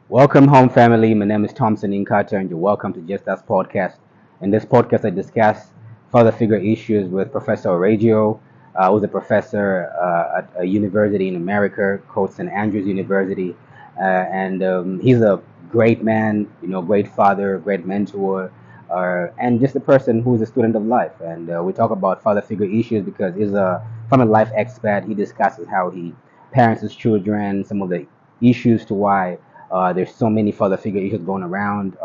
Welcome home, family. My name is Thompson Nkhata, and you're welcome to Just Us podcast. In this podcast, I discuss father figure issues with Professor Orregio, who's a professor at a university in America called St. Andrews University, and he's a great man, great father, great mentor, and just a person who's a student of life. And we talk about father figure issues because he's a family life expert. He discusses how he parents his children, some of the issues to why there's so many father figure issues going around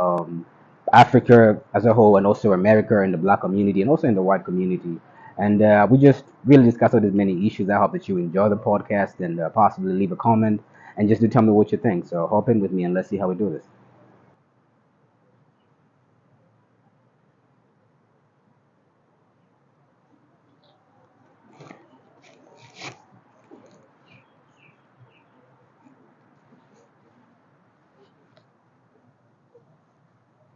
Africa as a whole, and also America and the black community, and also in the white community. And we just really discuss all these many issues. I hope that you enjoy the podcast and possibly leave a comment and just to tell me what you think. So hop in with me and let's see how we do this.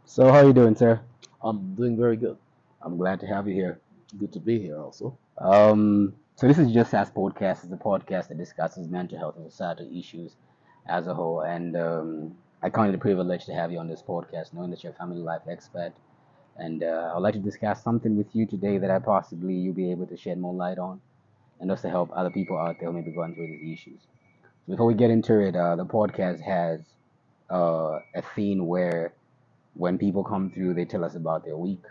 So how are you doing, sir? I'm doing very good. I'm glad to have you here. Good to be here also. So this is Just As Podcast. It's a podcast that discusses mental health and societal issues as a whole. And I count it a privilege to have you on this podcast, knowing that you're a family life expert. And I'd like to discuss something with you today that I possibly you'll be able to shed more light on, and also help other people out there who may be going through these issues. Before we get into it, the podcast has a theme where when people come through, they tell us about their week.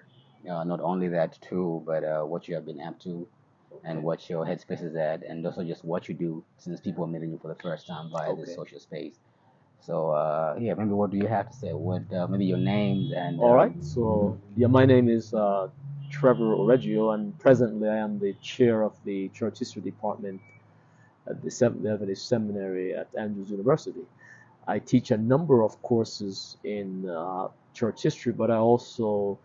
Not only that too, but what you have been up to and what your headspace is at, and also just what you do since people are meeting you for the first time via this Okay. social space. So yeah, maybe what do you have to say? What maybe your names and All right. So, yeah, my name is Trevor Orregio, and presently I am the chair of the Church History Department at the Seventh Adventist Seminary at Andrews University. I teach a number of courses in church history, but I also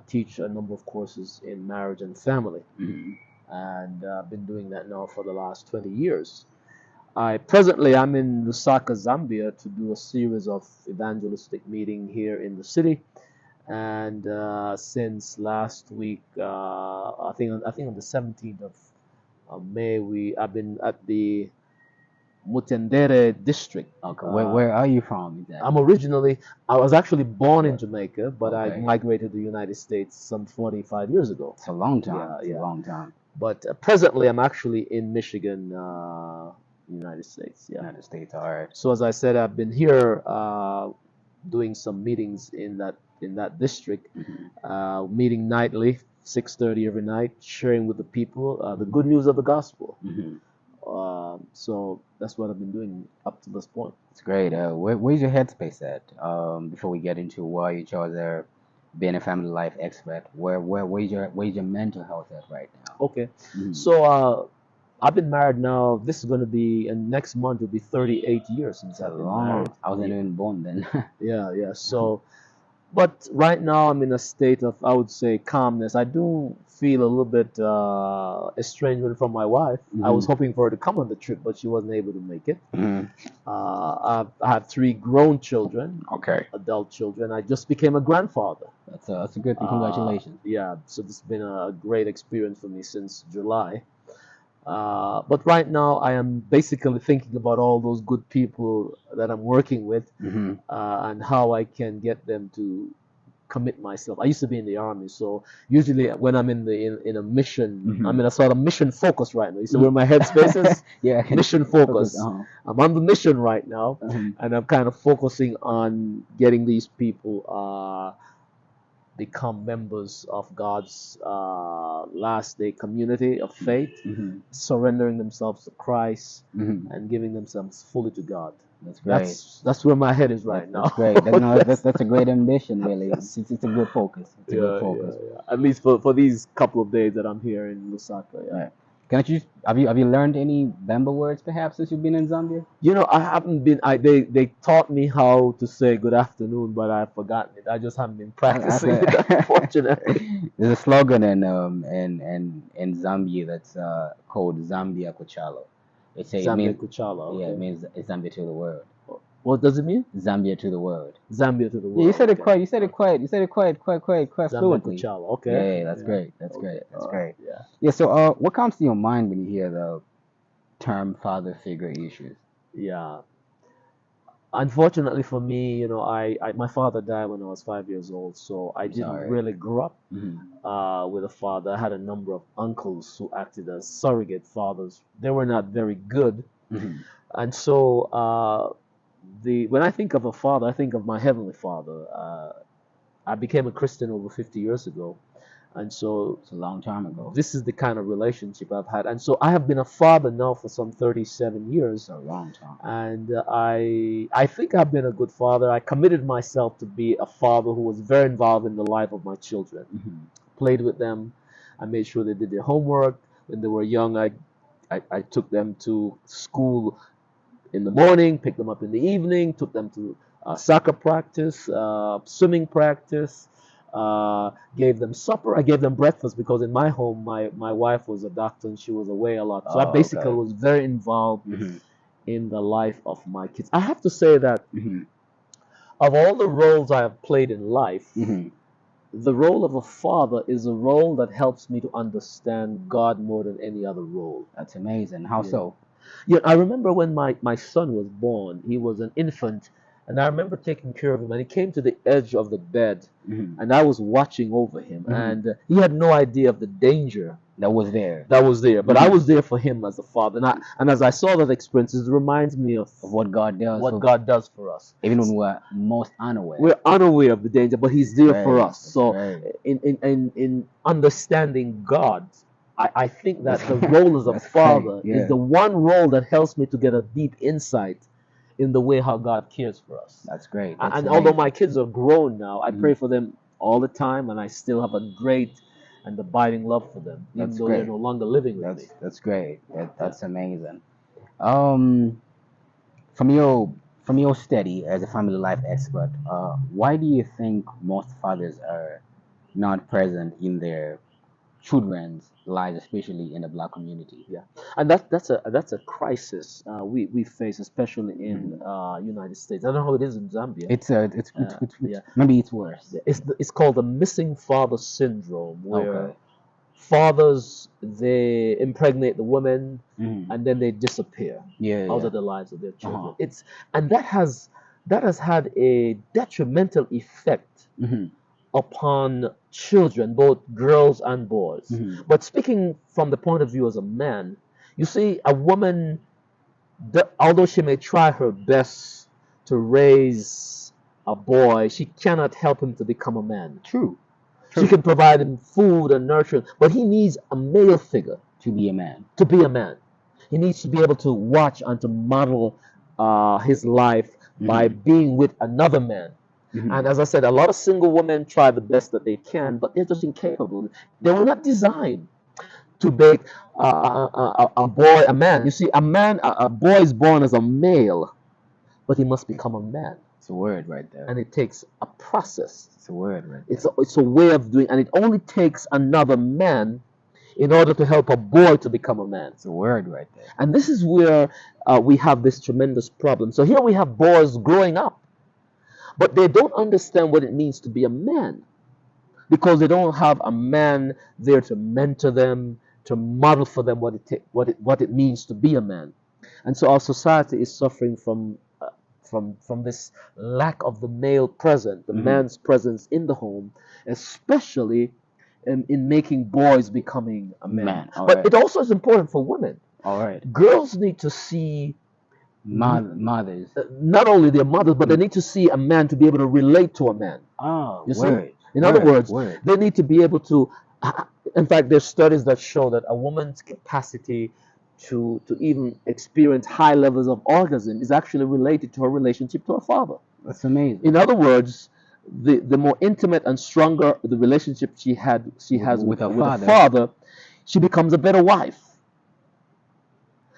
teach a number of courses in marriage and family, Mhm. and I've been doing that now for the last 20 years. I'm in Lusaka, Zambia, to do a series of evangelistic meeting here in the city. And since last week, I think on the 17th of May, we I've been at the Mutendere district. Okay, where are you from exactly? I was actually born in Jamaica, but I Okay. migrated to the United States some 45 years ago. It's a long time. Yeah, It's a yeah. long time. But presently, I'm actually in Michigan, United States. Yeah. United States. All right. So as I said, I've been here doing some meetings in that district, Mhm. meeting nightly, 6:30 every night, sharing with the people the good news of the gospel. Mhm. So that's what I've been doing up to this point. It's great. Where's your headspace at? Before we get into why you chose being a family life expert, where's your mental health at right now? Okay. Mhm. So I've been married now. This is going to be, and next month will be 38 years since It's a I've been long. married. I wasn't Yeah, even born then. yeah. So, but right now I'm in a state of, I would say, calmness. I do feel a little bit estrangement from my wife. I was Mhm. hoping for her to come on the trip, but she wasn't able to make it. Mhm. I have three grown children, Okay. adult children. I just became a grandfather. That's a good thing. Congratulations. Yeah, so this has been a great experience for me since July. But right now, I am basically thinking about all those good people that I'm working with Mhm. and how I can get them to commit myself. I used to be in the army, so usually when I'm in a mission, I'm Mhm. in a sort of mission focus right now. You see where my headspace is? Yeah. Mission Focus. focus. I'm on the mission right now, Mhm. and I'm kind of focusing on getting these people become members of God's last day community of faith, Mhm. surrendering themselves to Christ Mhm. and giving themselves fully to God. That's great. That's where my head is right That's now. great. That's a great ambition, really. It's a good focus. It's a good Yeah, focus. yeah. At least for these couple of days that I'm here in Lusaka. Yeah. Right. Can you have you learned any Bamba words perhaps since you've been in Zambia? You know, I haven't been. They taught me how to say good afternoon, but I've forgotten it. I just haven't been That's practicing it, unfortunately. There's a slogan in Zambia that's called Zambia Kuchalo. It Zambia means Kuchala. yeah, it Okay. means Zambia to the world. What does it mean? Zambia to the world. Zambia to the Yeah, you world. said it Okay. quite. You said it quite Zambia fluently. Kuchala. Yeah, Okay. yeah, that's Yeah. great. That's Okay. great. That's All right. great. Yeah. Yeah. So, what comes to your mind when you hear the term father figure issues? Yeah. Unfortunately for me, my father died when I was 5 years old, so I I'm didn't sorry. really grow up Hmm. with a father. I had a number of uncles who acted as surrogate fathers. They were not very good, Hmm. and so the when I think of a father, I think of my heavenly Father. I became a Christian over 50 years ago, and so It's a long time ago. this is the kind of relationship I've had. And so I have been a father now for some 37 years. It's a long time. And I think I've been a good father. I committed myself to be a father who was very involved in the life of my children. Hmm. Played with them. I made sure they did their homework. When they were young, I took them to school in the morning, picked them up in the evening, took them to soccer practice, swimming practice, gave them supper. I gave them breakfast because in my home, my wife was a doctor and she was away a lot. So I Oh, basically okay. was very involved Hmm. in the life of my kids. I have to say that Hmm. of all the roles I have played in life, Hmm. the role of a father is a role that helps me to understand God more than any other role. That's amazing. How Yeah. so? Yeah, I remember when my son was born, he was an infant, and I remember taking care of him, and he came to the edge of the bed, Hmm. and I was watching over him, Hmm. and he had no idea of the danger That was there. that was there, but I Hmm. was there for him as a father, and as I saw that experience, it reminds me of Of what God does, what God does for us. even when we're most unaware. We're unaware of the danger, but He's there for Great. us. That's So, great. in understanding God, I think that That's the role as a that's great. father is Yeah. the one role that helps me to get a deep insight in the way how God cares for us. That's great. That's And although my amazing. kids are grown now, I Hmm. pray for them all the time, and I still have a great and abiding love for them, even That's though they're great. no longer living with me. That's great. Yeah. That's amazing. Um, from your study as a family life expert, why do you think most fathers are not present in their children's lives, especially in the black community? Yeah, and that's a crisis we face, especially in Hmm. United States. I don't know how it is in Zambia. It's Yeah, maybe it's worse. it's called the missing father syndrome, where Okay. fathers they impregnate the women Hmm. and then they disappear Yeah, out yeah. of the lives of their Uh-huh. children. It's and that has had a detrimental effect Hmm. upon children, both girls and boys. Hmm. But speaking from the point of view as a man, you see, a woman, although she may try her best to raise a boy, she cannot help him to become a man. True. She True. can provide him food and nurture, but he needs a male figure To be a man. to be a man. He needs to be able to watch and to model his life by Hmm. being with another man. Hmm. And as I said, a lot of single women try the best that they can, but they're just incapable. They were not designed to make a boy a man. You see, a boy is born as a male, but he must become a man, It's a word right there. and it takes a process. It's a word right It's there. a way of doing, and it only takes another man in order to help a boy to become a man. It's a word right there. And this is where we have this tremendous problem. So here we have boys growing up, but they don't understand what it means to be a man because they don't have a man there to mentor them, to model for them what it means to be a man. And so our society is suffering from this lack of the male present, the Hmm. man's presence in the home, especially in making boys becoming a man. Man. All But right. it also is important for women. All right. Girls need to see Mothers. not only their mothers, but they need to see a man to be able to relate to a man. Oh, You see? word. In other Word. words, Word. they need to be able to. In fact, there's studies that show that a woman's capacity to even experience high levels of orgasm is actually related to her relationship to her father. That's amazing. In other words, the more intimate and stronger the relationship she has With her with a father. father, she becomes a better wife.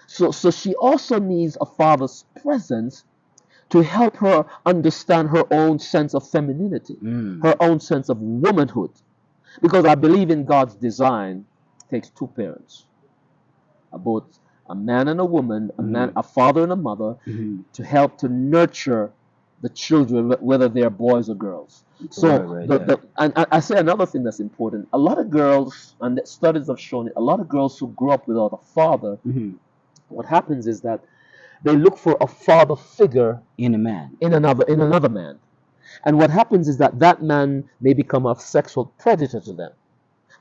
So she also needs a father's presence to help her understand her own sense of femininity, Mm. her own sense of womanhood. Because I believe in God's design takes two parents, both a man and a woman, a father and a mother, Hmm. to help to nurture the children, whether they're boys or girls. It's a So word right there. and I say another thing that's important. A lot of girls, and the studies have shown it, a lot of girls who grow up without a father, Hmm. what happens is that they look for a father figure In a man. in another man. And what happens is that that man may become a sexual predator to them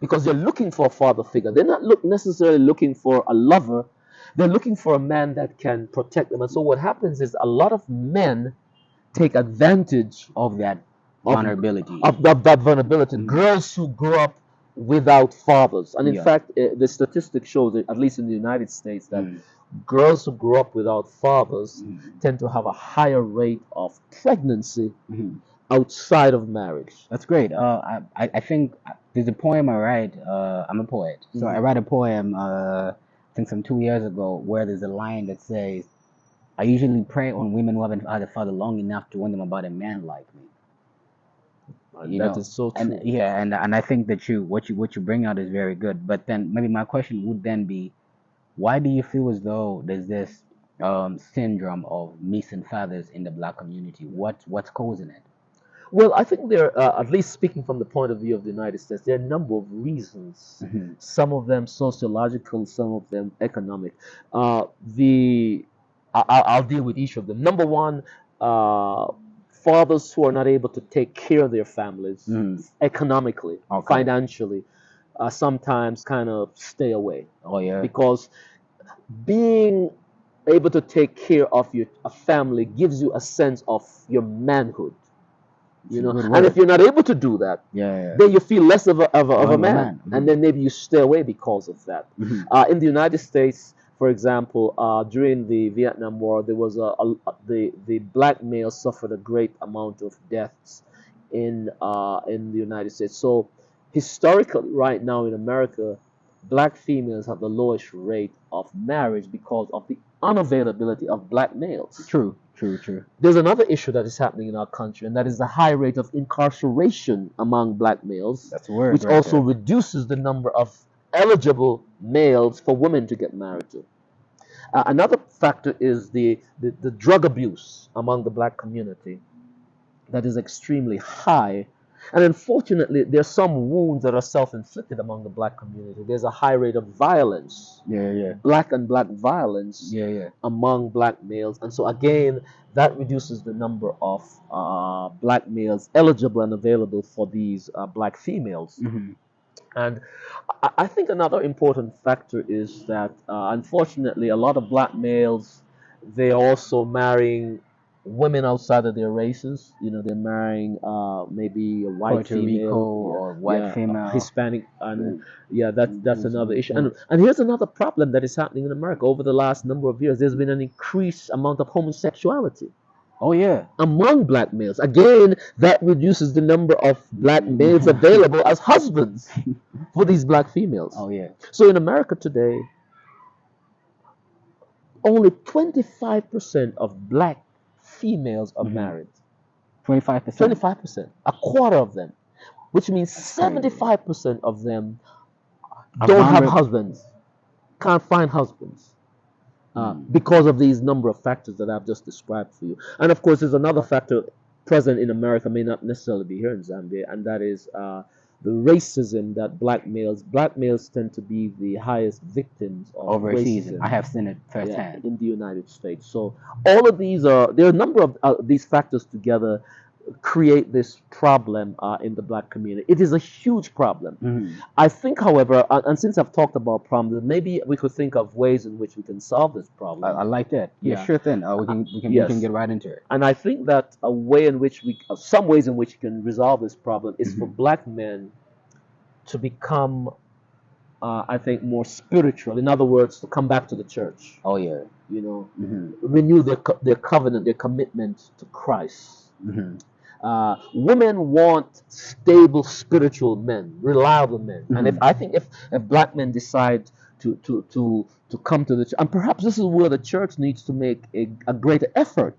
because they're looking for a father figure. They're not necessarily looking for a lover. They're looking for a man that can protect them. And so what happens is a lot of men take advantage Of that of vulnerability. of that vulnerability. Girls who grow up without fathers, and in Yeah. fact, the statistic shows that, at least in the United States, that Mm. girls who grow up without fathers Mm. tend to have a higher rate of pregnancy Mhm. outside of marriage. That's great. I think there's a poem I write. I'm a poet, so I write a poem. I think some 2 years ago, where there's a line that says, "I usually prey on women who haven't had a father long enough to warn them about a man like me." You That know, is so and true. yeah, and I think that what you bring out is very good. But then maybe my question would then be, why do you feel as though there's this syndrome of missing fathers in the black community? What's causing it? Well, I think there, at least speaking from the point of view of the United States, there are a number of reasons. Hmm. Some of them sociological, some of them economic. The I'll deal with each of them. Number one, uh, fathers who are not able to take care of their families Hmm. economically, Okay. financially, sometimes kind of stay away Oh yeah. because being able to take care of your a family gives you a sense of your manhood, It's a good and if word. you're not able to do that, Yeah. then you feel less of a Of a man, man. and then maybe you stay away because of that. Hmm. In the United States, for example, during the Vietnam War, there was the black males suffered a great amount of deaths in the United States. So historically, right now in America, black females have the lowest rate of marriage because of the unavailability of black males. True. True. True. There's another issue that is happening in our country, and that is the high rate of incarceration among black males, That's a word which right also there. reduces the number of eligible males for women to get married to. Another factor is the drug abuse among the black community that is extremely high. And unfortunately, there's some wounds that are self-inflicted among the black community. There's a high rate of violence, Yeah. black and black violence Yeah. among black males. And so again, that reduces the number of black males eligible and available for these black females. Hmm. And I think another important factor is that unfortunately, a lot of black males, they're also marrying women outside of their races. They're marrying maybe a white Puerto Rico female, or white yeah, female. Hispanic, and yeah, that's Who's- another who's- issue. who's- And here's another problem that is happening in America over the last number of years. There's been an increased amount of homosexuality Oh yeah. among black males. Again, that reduces the number of black males available as husbands for these black females. Oh yeah. So in America today, only 25% of black females are Hmm. married. 25%. 25%, a quarter of them, which means Crazy. 75% of them A don't have vulner- husbands, can't find husbands. Mm. Because of these number of factors that I've just described for you. And of course, there's another factor present in America, may not necessarily be here in Zambia, and that is the racism that black males tend to be the highest victims of Overseas. racism. I have seen it Yeah, firsthand. in the United States. So all of there are a number of these factors together create this problem in the black community. It is a huge problem. Mhm. I think, however, and since I've talked about problems, maybe we could think of ways in which we can solve this problem. I like that. Yeah, Yeah. sure thing. We Yes. can get right into it. And I think that some ways in which we can resolve this problem is for black men to become, I think, more spiritual. In other words, to come back to the church. Oh yeah. Hmm. Renew their covenant, their commitment to Christ. Hmm. Women want stable spiritual men, reliable men. And Mhm. I think if black men decide to come to the church, and perhaps this is where the church needs to make a greater effort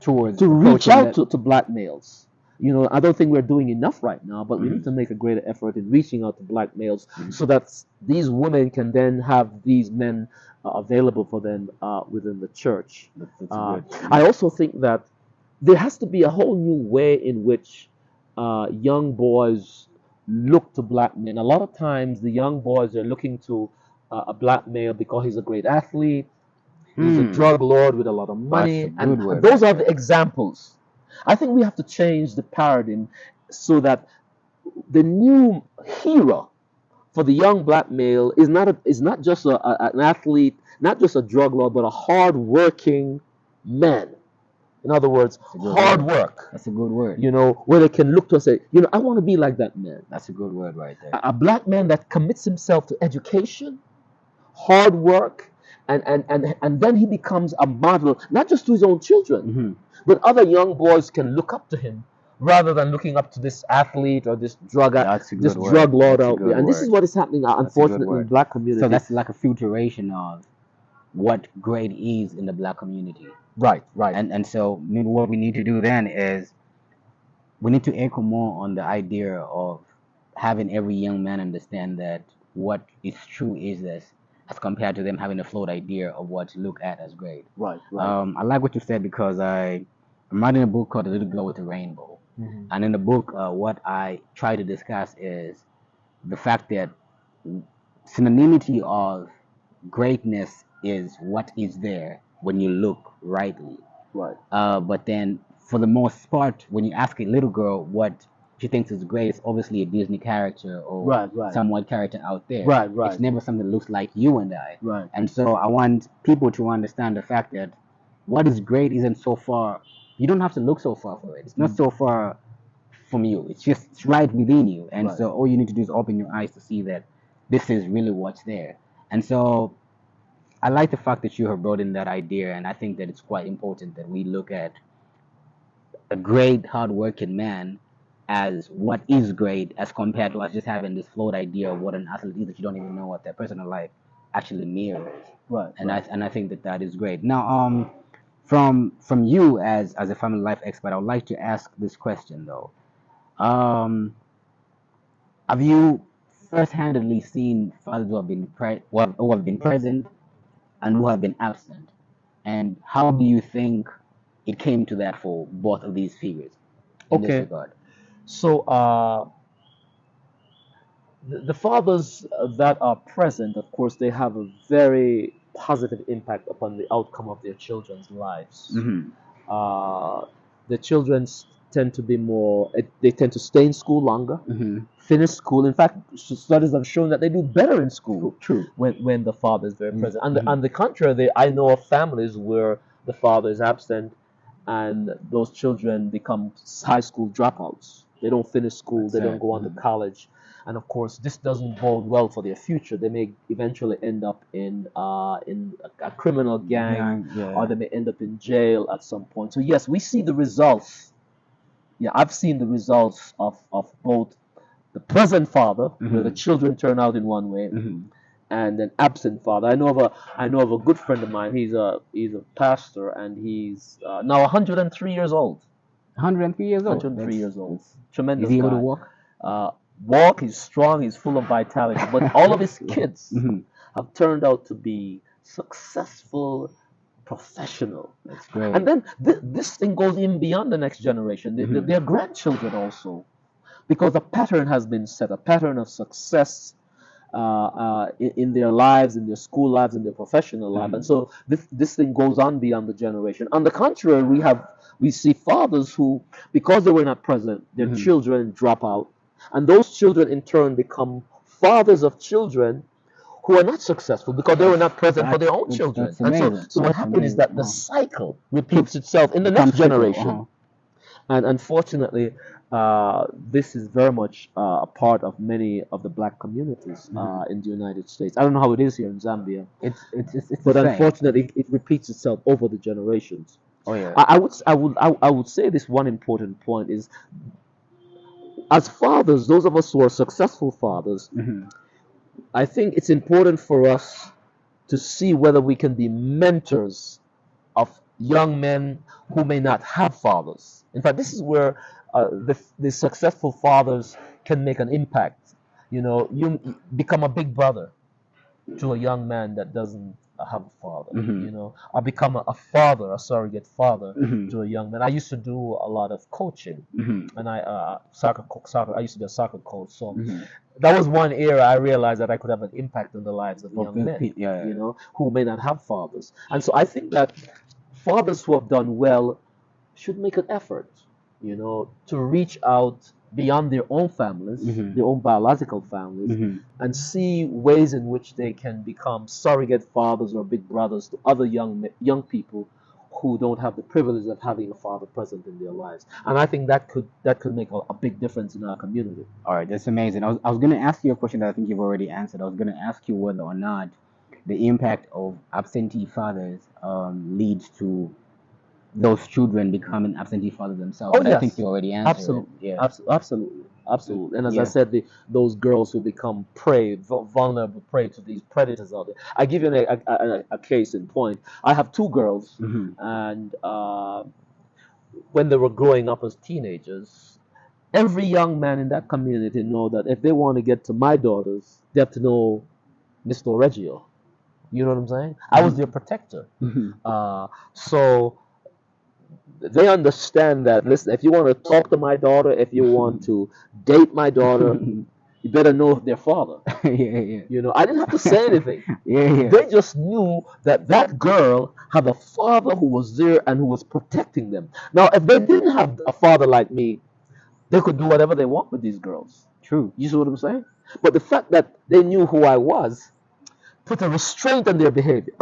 Towards to reach approaching out that- to black males. I don't think we're doing enough right now, but we need to make a greater effort in reaching out to black males so that these women can then have these men available for them within the church. That's Uh, good. I also think that there has to be a whole new way in which young boys look to black men. A lot of times, the young boys are looking to a black male because he's a great athlete, who's a Hmm. drug lord with a lot of That's a money, and good word those right are the there. examples. I think we have to change the paradigm so that the new hero for the young black male is not just an athlete, not just a drug lord, but a hard-working man. In other words, That's a good hard word. work. That's a good word. Where they can look to us and say, I want to be like that man. That's a good word right there. A black man that commits himself to education, hard work, and then he becomes a model, not just to his own children, Hmm. but other young boys can look up to him rather than looking up to this athlete or That's a this good word. drug lord That's a out there. good And this is word. what is happening, That's a good unfortunately, in the word. black So community. that's like a filtration of what great is in the black community. Right, right. And so maybe what we need to do then is we need to echo more on the idea of having every young man understand that what is true is this, as compared to them having a float idea of what to look at as great. Right, right. I like what you said because I'm writing a book called The Little Girl with the Rainbow. Mhm. And in the book, what I try to discuss is the fact that synonymity of greatness is what is there when you look rightly. Right, But then, for the most part, when you ask a little girl what she thinks is great, it's obviously a Disney character or right, right, some white character out there. right, It's right, never something that looks like you and I. right. And so I want people to understand the fact that what is great isn't so far. You don't have to look so far for it. It's not so far from you. It's right within you. And Right. so all you need to do is open your eyes to see that this is really what's there. And so I like the fact that you have brought in that idea, and I think that it's quite important that we look at a great, hardworking man as what is great, as compared to us just having this float idea of what an athlete is that you don't even know what their personal life actually mirrors. Right, And right. I think that that is great. Now, from you as a family life expert, I would like to ask this question though. Um, have you first-handedly seen fathers who have been present and who have been absent? And how do you think it came to that for both of these figures in this Okay. regard? So, the fathers that are present, of course, they have a very positive impact upon the outcome of their children's lives. Mm-hmm. Uh, the children tend to be more, they tend to stay in school longer, Mm-hmm. finish school. In fact, studies have shown that they do better in school True. when the father is very present. Mm-hmm. On the contrary, I know of families where the father is absent and those children become high school dropouts. They don't finish school, That's they don't it. go on to college. And of course, this doesn't bode well for their future. They may eventually end up in a criminal gang, or Yeah. they may end up in jail at some point. So yes, we see the results. Yeah, I've seen the results of both the present father, where the Mm-hmm. children turn out in one way, Mm-hmm. and an absent father. I know of a good friend of mine. He's a pastor, and he's now 103 years old. 103 years old. 103 years old. That's is Tremendous he able to guy. walk? Uh, Walk, he's strong, he's full of vitality. But all of his kids Mm-hmm. have turned out to be successful professional. That's And great. then this thing goes in beyond the next generation, Mm-hmm. their grandchildren also, because a pattern has been set, a pattern of success in their lives, in their school lives, in their professional life, and Mm-hmm. so this thing goes on beyond the generation. On the contrary, we see fathers who, because they were not present, their Mm-hmm. children drop out, and those children in turn become fathers of children who are not successful because they were not present for their own children. That's And amazing. so what That's happened is amazing. that the cycle Keep repeats itself in the next becomes trickle. generation. And unfortunately, this is very much a part of many of the black communities Mm-hmm. in the United States. I don't know how it is here in Zambia, It's the but same. unfortunately, it repeats itself over the generations. Oh yeah. I would say this one important point is, as fathers, those of us who are successful fathers, Mm-hmm. I think it's important for us to see whether we can be mentors of young men who may not have fathers. In fact, this is where the successful fathers can make an impact. You become a big brother to a young man that doesn't have a father, Mm-hmm. or become a father, a surrogate father Mm-hmm. to a young man. I used to do a lot of coaching, Mm-hmm. and soccer. I used to be a soccer coach, so Mm-hmm. that was one era I realized that I could have an impact on the lives of Well, young men, yeah. who may not have fathers. And so I think that fathers who have done well should make an effort, to reach out beyond their own families, Mm-hmm. their own biological families, Mm-hmm. and see ways in which they can become surrogate fathers or big brothers to other young people who don't have the privilege of having a father present in their lives. And I think that could make a big difference in our community. All right, that's amazing. I was going to ask you a question that I think you've already answered. I was going to ask you whether or not the impact of absentee fathers leads to those children becoming absentee fathers themselves, Oh but I think yes, you already answered it. absolutely, Yeah. absolutely, absolutely. And as I Yeah. said, those girls who become vulnerable prey to these predators out there. I give you a case in point. I have two girls, Mm-hmm. and when they were growing up as teenagers, every young man in that community know that if they want to get to my daughters, they have to know Mr. Orregio. You know what I'm saying? I was their protector. Mm-hmm. So they understand that, listen, if you want to talk to my daughter, if you want to date my daughter, you better know their father. Yeah, yeah. I didn't have to say anything. Yeah, yeah. They just knew that that girl had a father who was there and who was protecting them. Now, if they didn't have a father like me, they could do whatever they want with these girls. True. You see what I'm saying? But the fact that they knew who I was put a restraint on their behavior.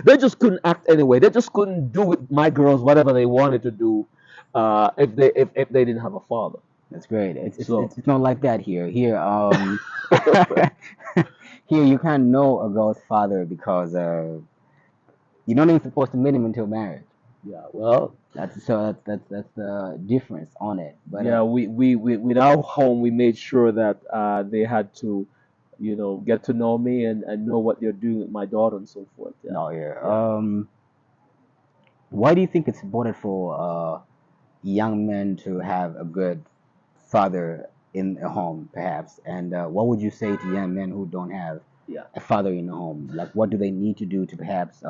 They just couldn't act anyway. They just couldn't do with my girls whatever they wanted to do, if they didn't have a father. That's great. It's it's So it's it's not like that here. Here you can't know a girl's father because you're not even supposed to meet him until marriage. yeah, well, That's the difference on it. But yeah, we with our home we made sure that they had to, get to know me and know what they're doing with my daughter and so forth. Yeah, no, yeah. yeah. Why do you think it's important for young men to have a good father in a home, perhaps? And what would you say to young men who don't have Yeah. a father in the home? Like, what do they need to do to perhaps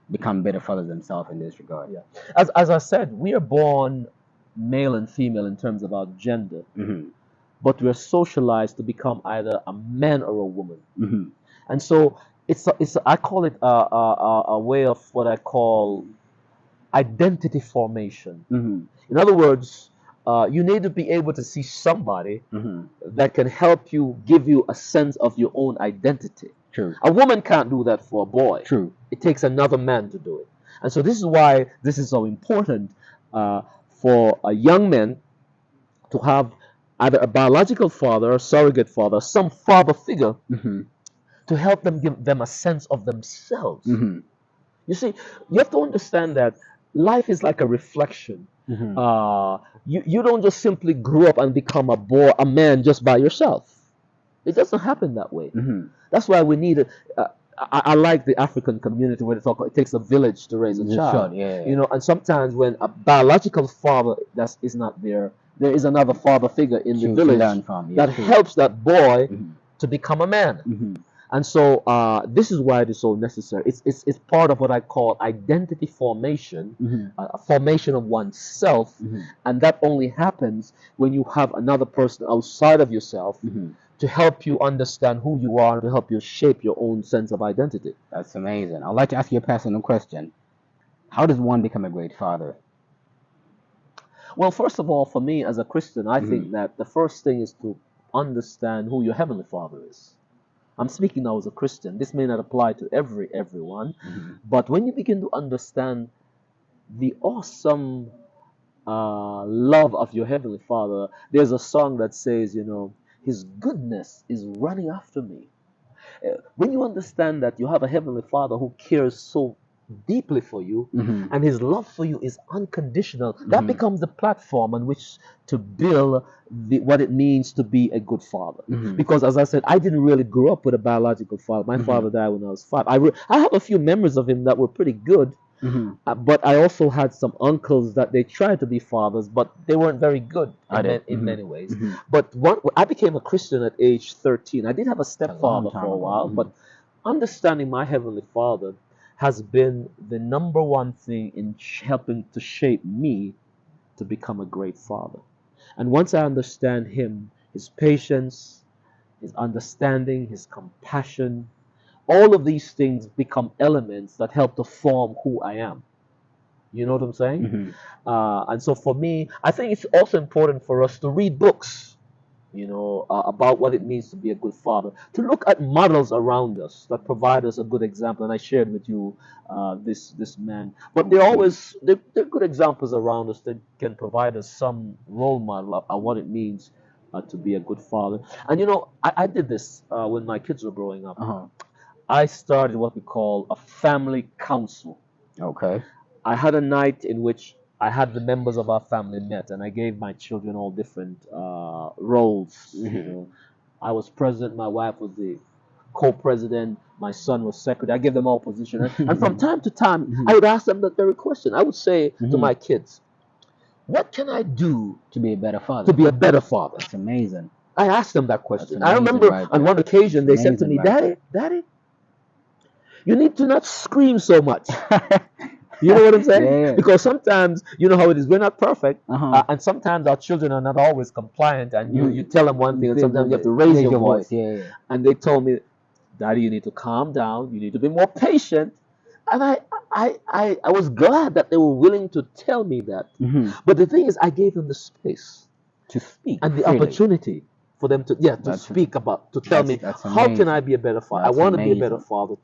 become better fathers themselves in this regard? Yeah. As I said, we are born male and female in terms of our gender, Mm-hmm. but we're socialized to become either a man or a woman. Mm-hmm. And so I call it a way of what I call identity formation. Mm-hmm. In other words, you need to be able to see somebody Mm-hmm. that can help you, give you a sense of your own identity. True. A woman can't do that for a boy. True. It takes another man to do it. And so this is why this is so important, uh, for a young man to have either a biological father, a surrogate father, some father figure Mm-hmm. to help them, give them a sense of themselves. Mm-hmm. You see, you have to understand that life is like a reflection. Mm-hmm. You don't just simply grow up and become a man just by yourself. It doesn't happen that way. Mm-hmm. That's why we need it. I like the African community where they talk. It takes a village to raise a Just child. short, yeah. And sometimes when a biological father that is not there, there is another father figure in the To village learn from, yeah, that true. helps that boy Mm-hmm. to become a man. Mm-hmm. And so this is why it is so necessary. It's part of what I call identity formation, Mm-hmm. a formation of oneself, Mm-hmm. and that only happens when you have another person outside of yourself Mm-hmm. to help you understand who you are and to help you shape your own sense of identity. That's amazing. I'd like to ask you a personal question. How does one become a great father? Well, first of all, for me as a Christian, I Mm-hmm. think that the first thing is to understand who your heavenly Father is. I'm speaking now as a Christian. This may not apply to everyone, Mm-hmm. but when you begin to understand the awesome love of your heavenly Father, there's a song that says, His goodness is running after me. When you understand that you have a heavenly Father who cares so deeply for you, Mm-hmm. and his love for you is unconditional, that Mm-hmm. becomes the platform on which to build what it means to be a good father. Mm-hmm. Because as I said, I didn't really grow up with a biological father. My Mm-hmm. father died when I was 5. I have a few memories of him that were pretty good. Mm-hmm. But I also had some uncles that they tried to be fathers, but they weren't very good I did. in Mm-hmm. many ways. Mm-hmm. But I became a Christian at age 13. I did have a A long stepfather time for a ago. while, Mm-hmm. but understanding my Heavenly Father has been the number one thing in helping to shape me to become a great father. And once I understand Him, His patience, His understanding, His compassion, all of these things become elements that help to form who I am. You know what I'm saying? Hmm. And so for me, I think it's also important for us to read books, about what it means to be a good father, to look at models around us that provide us a good example. And I shared with you this man, but they're good examples around us that can provide us some role model of what it means to be a good father. And I did this when my kids were growing up. Uh-huh. I started what we call a family council. Okay. I had a night in which I had the members of our family met, and I gave my children all different roles. Hmm. I was president, my wife was the co-president, my son was secretary. I gave them all positions, and from time to time, I would ask them that very question. I would say to Hmm. my kids, "What can I do To be a better to father. be a better father?" That's amazing. I asked them that That's question. I amazing remember right on there. one occasion That's they said to amazing me, right Daddy, you need to not scream so much." there. You know what I'm saying? Yeah, yeah. Because sometimes, you know how it is, we're not perfect. Uh-huh. And sometimes our children are not always compliant, and you Mhm. tell them one thing, and sometimes you have to raise Raise your your voice. voice. Yeah, yeah. And they told me, "Daddy, you need to calm down. You need to be more patient." And I was glad that they were willing to tell me that. Hmm. But the thing is, I gave them the space To speak and the freely. opportunity for them to That's speak about, to tell me, that's how can I amazing. be a better father? I That's want to be a better amazing. father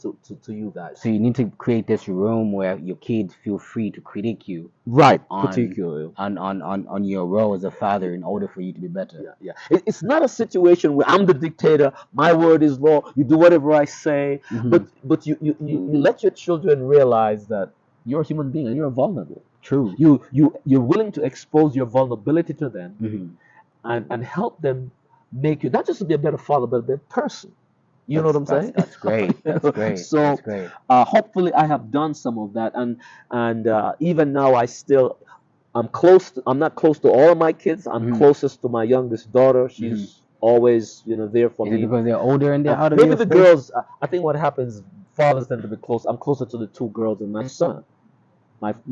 to you guys. So you need to create this room where your kids feel free to critique you Right, on particularly. on your role as a father in order for you to be better. Yeah. It's not a situation where I'm the dictator. My word is law. You do whatever I say. Hmm. But you let your children realize that you're a human being and you're vulnerable. True. You're willing to expose your vulnerability to them Hmm. and help them make you not just to be a better father, but a better person. You know what I'm saying? That's great. That's great. That's So great. hopefully I have done some of that, and even now I'm close I'm not close to all of my kids. I'm Hmm. closest to my youngest daughter. Hmm. She's always, there for Is it me. because they're older and they're out of Maybe your the space? girls, I think what happens, fathers tend to be close. I'm closer to the two girls than my son.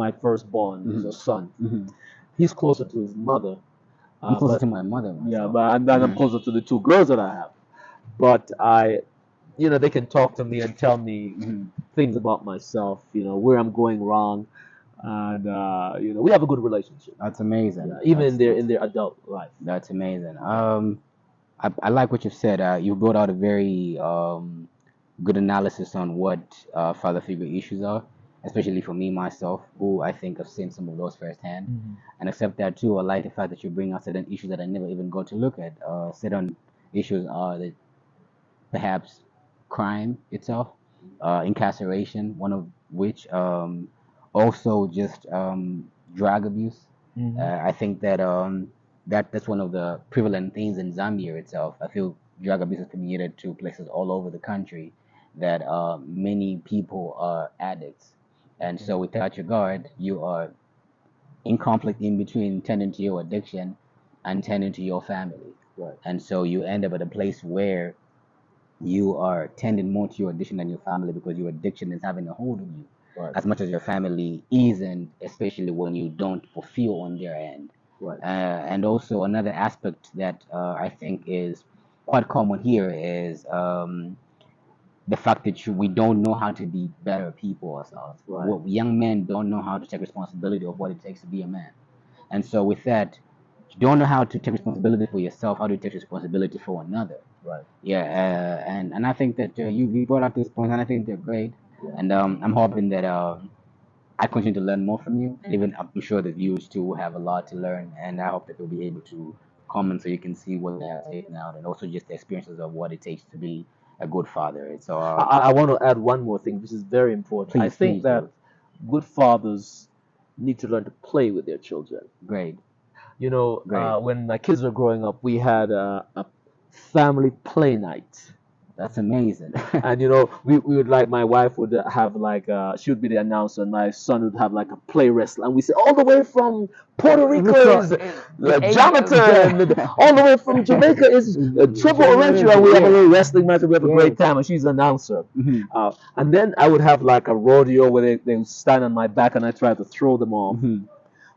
My firstborn is Hmm. a son. Hmm. He's closer to his mother. I'm closer But to my mother yeah, myself. but and then I'm Hmm. closer to the two girls that I have. But they can talk to me and tell me Hmm. things about myself, where I'm going wrong, and we have a good relationship. That's Yeah, amazing. even in their adult life. That's amazing. I like what you said. You brought out a very good analysis on what father figure issues are, especially for me myself, who I think have seen some of those firsthand. Mhm. And except that too, I like the fact that you bring out certain issues that I never even got to look at. Certain issues are that perhaps crime itself, incarceration, one of which, also just drug abuse. Mhm. I think that that's one of the prevalent things in Zambia itself. I feel drug abuse is communicated to places all over the country that many people are addicts, and so without your guard, you are in conflict in between tending to your addiction and tending to your family, Right. and so you end up at a place where you are tending more to your addiction than your family because your addiction is having a hold on you Right. as much as your family isn't, especially when you don't fulfill on their end. Right. And also another aspect that I think is quite common here is the fact that we don't know how to be better people ourselves. Right. Young men don't know how to take responsibility of what it takes to be a man. And so with that, you don't know how to take responsibility for yourself, how to take responsibility for another. Right. Yeah, and I think that you brought up this point, and I think they're great. Yeah. And I'm hoping that I continue to learn more from you. Even I'm sure the viewers too will have a lot to learn, and I hope that they'll be able to comment so you can see what they have taken out, and also just the experiences of what it takes to be a good father. So I want to add one more thing, which is very important. I please, think please that do. good fathers need to learn to play with their children. Great, great. When my kids were growing up, we had a family play night. That's amazing. And we would like my wife would have like she would be the announcer, and my son would have like a play wrestler, and we say all the way from Puerto Rico is Jonathan, and all the way from Jamaica is Trevor Orregio, and we have a little wrestling match, and we have a Yes. great time, and she's an announcer. Hmm. And then I would have like a rodeo where they would stand on my back, and I try to throw them off. Hmm.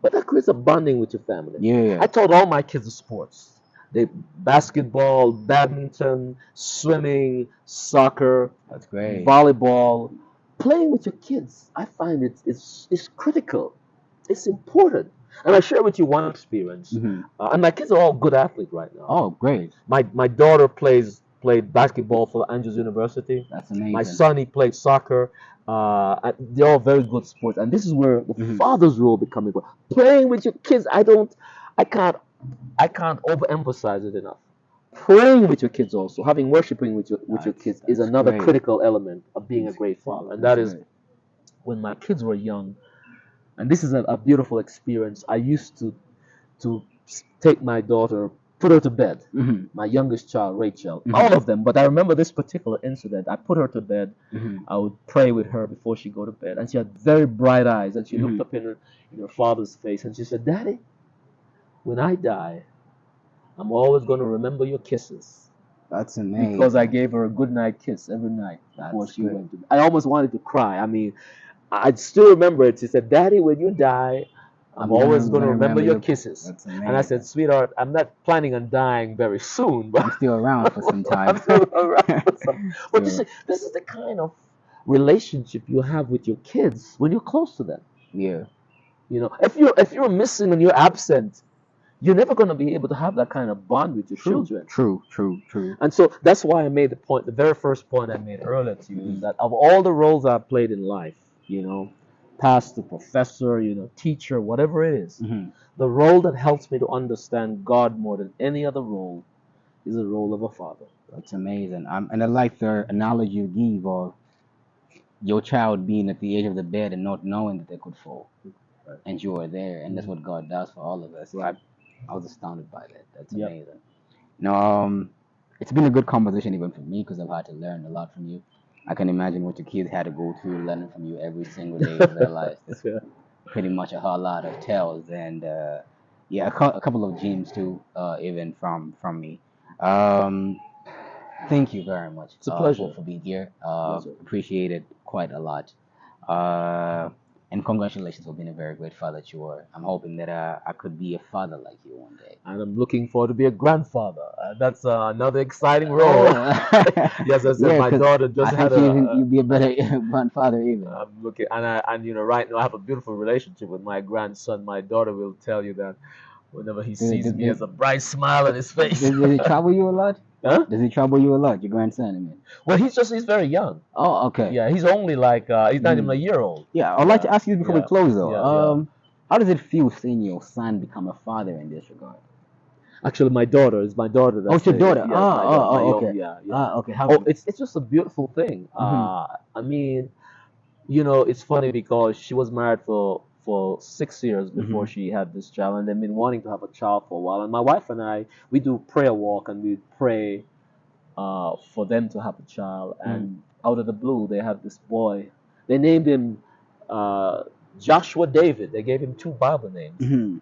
But that creates a bonding with your family. Yeah. I taught all my kids the sports. They basketball, badminton, swimming, soccer, That's great. volleyball. Playing with your kids, I find it's critical. It's important. And I share with you one experience. Hmm. And my kids are all good athletes right now. Oh, great. My daughter played basketball for Andrews University. That's My amazing. son, he played soccer. And they're all very good sports, and this is where the Mhm. father's role becomes important. Playing with your kids, I can't overemphasize it enough. Praying with your kids also, having worshiping with your kids is That's another great. critical element of being a great father, and that That's is great. when my kids were young. And this is a beautiful experience. I used to take my daughter, put her to bed. Mhm. My youngest child, Rachel, Mhm. all of them. But I remember this particular incident. I put her to bed. Mhm. I would pray with her before she go to bed, and she had very bright eyes. And she looked Mhm. up in her father's face, and she said, "Daddy, when I die, I'm always going to remember your kisses." That's amazing. Because I gave her a good night kiss every night before That's she good. went to bed. I almost wanted to cry. I mean, I still remember it. She said, "Daddy, when you die, I'm always going to remember your kisses." That's And I said, amazing. "Sweetheart, I'm not planning on dying very soon, but I'm still around for some time. I'm still around for some." But Still, this is the kind of relationship you have with your kids when you're close to them. yeah. If you're missing and you're absent, you're never going to be able to have that kind of bond with your True. children. True. True. True. And so that's why I made the point, the very first point I made earlier to you is Mhm. that of all the roles I've played in life, pastor, professor, teacher, whatever it is, Mhm. the role that helps me to understand God more than any other role is the role of a father. That's amazing. And I like the analogy you give of your child being at the edge of the bed and not knowing that they could fall, Right. and you are there, and that's Mhm. what God does for all of us. Right. I was astounded by that. That's Yep. amazing. Now, it's been a good conversation even for me because I've had to learn a lot from you. I can imagine what your kids had to go through learning from you every single day of their lives. It's Yeah. pretty much a whole lot of tales and yeah, a couple of gems too, even from me. Um, Thank you very much It's a pleasure. for being here. Pleasure. Appreciate it quite a lot. Uh, and congratulations for being a very great father that you are. I'm hoping that I could be a father like you one day. And I'm looking forward to be a grandfather. That's another exciting role. Yes, I said Yeah, my because daughter I just think had a. you'd be a better grandfather even. I'm looking, and right now I have a beautiful relationship with my grandson. My daughter will tell you that whenever he Did, sees did, me, he has did, a bright smile on his face. does he trouble you a lot? Huh? Does he trouble you a lot, your grandson? I mean. Well, he's very young. Oh, okay. Yeah, he's only like he's not even a Mhm. year old. Yeah, I'd like to ask you before we Yeah, close though. yeah. How does it feel seeing your son become a father in this regard? Actually, my daughter is my daughter. Oh, it's your daughter. Yeah, it's my daughter. My Okay. yeah, yeah. Okay. How? Oh, it's just a beautiful thing. Mhm. I mean, it's funny because she was married for 6 years before Mhm. she had this child, and they've been wanting to have a child for a while. And my wife and I, we do prayer walk, and we pray for them to have a child. Mhm. And out of the blue, they have this boy. They named him uh, Joshua David. They gave him two Bible names. Mhm.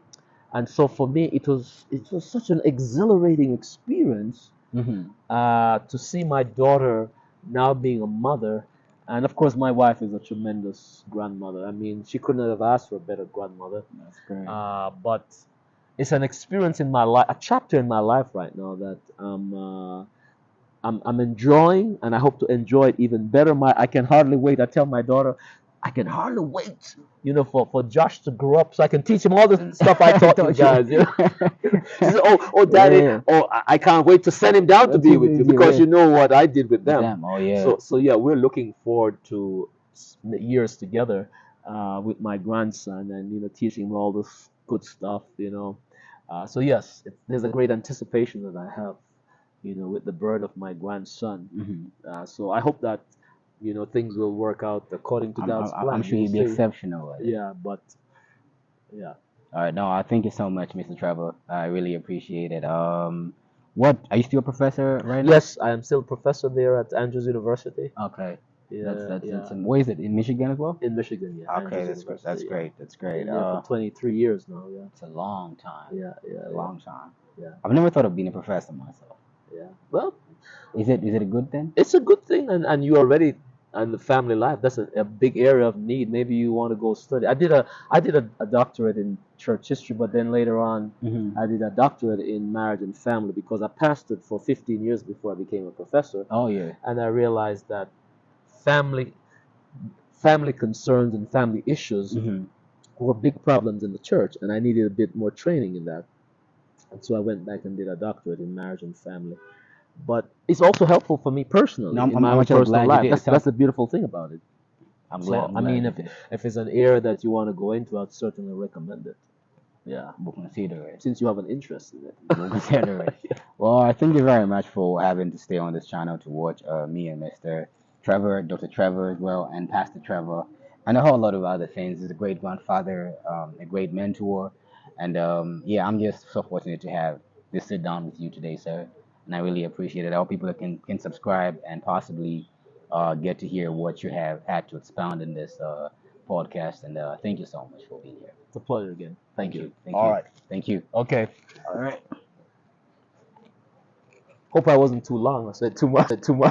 And so for me, it was such an exhilarating experience Mhm. to see my daughter now being a mother. And of course, my wife is a tremendous grandmother. I mean, she couldn't have asked for a better grandmother. That's great. But it's an experience in my life, a chapter in my life right now that I'm enjoying, and I hope to enjoy it even better. I can hardly wait. I tell my daughter, I can hardly wait, for Josh to grow up so I can teach him all the stuff I taught you Don't you? guys. She said, "Oh, Daddy, Yeah. I can't wait to send him down to be with you because Yeah. you know what I did with them." Damn. Oh yeah. So yeah, we're looking forward to years together with my grandson, and teaching him all this good stuff. So yes, there's a great anticipation that I have, with the birth of my grandson. Mhm. So I hope that things will work out according to God's plan. I'm sure We'll you'd be see. exceptional at it. Yeah, but yeah, All right. No, I thank you so much, Mr. Trevor. I really appreciate it. What, are you still a professor right now? Yes, I am still professor there at Andrews University. Okay. Yeah, That's yeah. where is it, in Michigan as well? In Michigan, yeah, Okay, Andrews that's great. That's University, yeah. great. That's great. Been there for 23 years now, yeah. It's a long time. Yeah, It's yeah, a yeah, long time. yeah, I've never thought of being a professor myself. yeah. Well, Is it a good thing? it's a good thing, and you already and the family life. That's a big area of need. Maybe you want to go study. I did a doctorate in church history, but then later on, Hmm. I did a doctorate in marriage and family because I pastored for 15 years before I became a professor, Oh yeah. and I realized that family family concerns and family issues Hmm. were big problems in the church, and I needed a bit more training in that. And so I went back and did a doctorate in marriage and family. But it's also helpful for me No, personally in my I'm own actually personal glad you life. did. That's the beautiful thing about it. So I'm I glad mean, you if did. if it's an area that you want to go into, I'd certainly recommend it. Yeah, We'll consider it. since you have an interest in it. We'll consider it. Well, I thank you very much for having to stay on this channel to watch me and Mr. Trevor, Dr. Trevor as well, and Pastor Trevor, and a whole lot of other things. He's a great grandfather, a great mentor, and yeah, I'm just so fortunate to have this sit down with you today, sir. And I really appreciate it. I hope people that can subscribe and possibly get to hear what you have had to expound in this podcast. And thank you so much for being here. It's a pleasure again. Thank Thank you. you. Thank All you. right. Thank you. Okay. All right. Hope I wasn't too long. I said too much.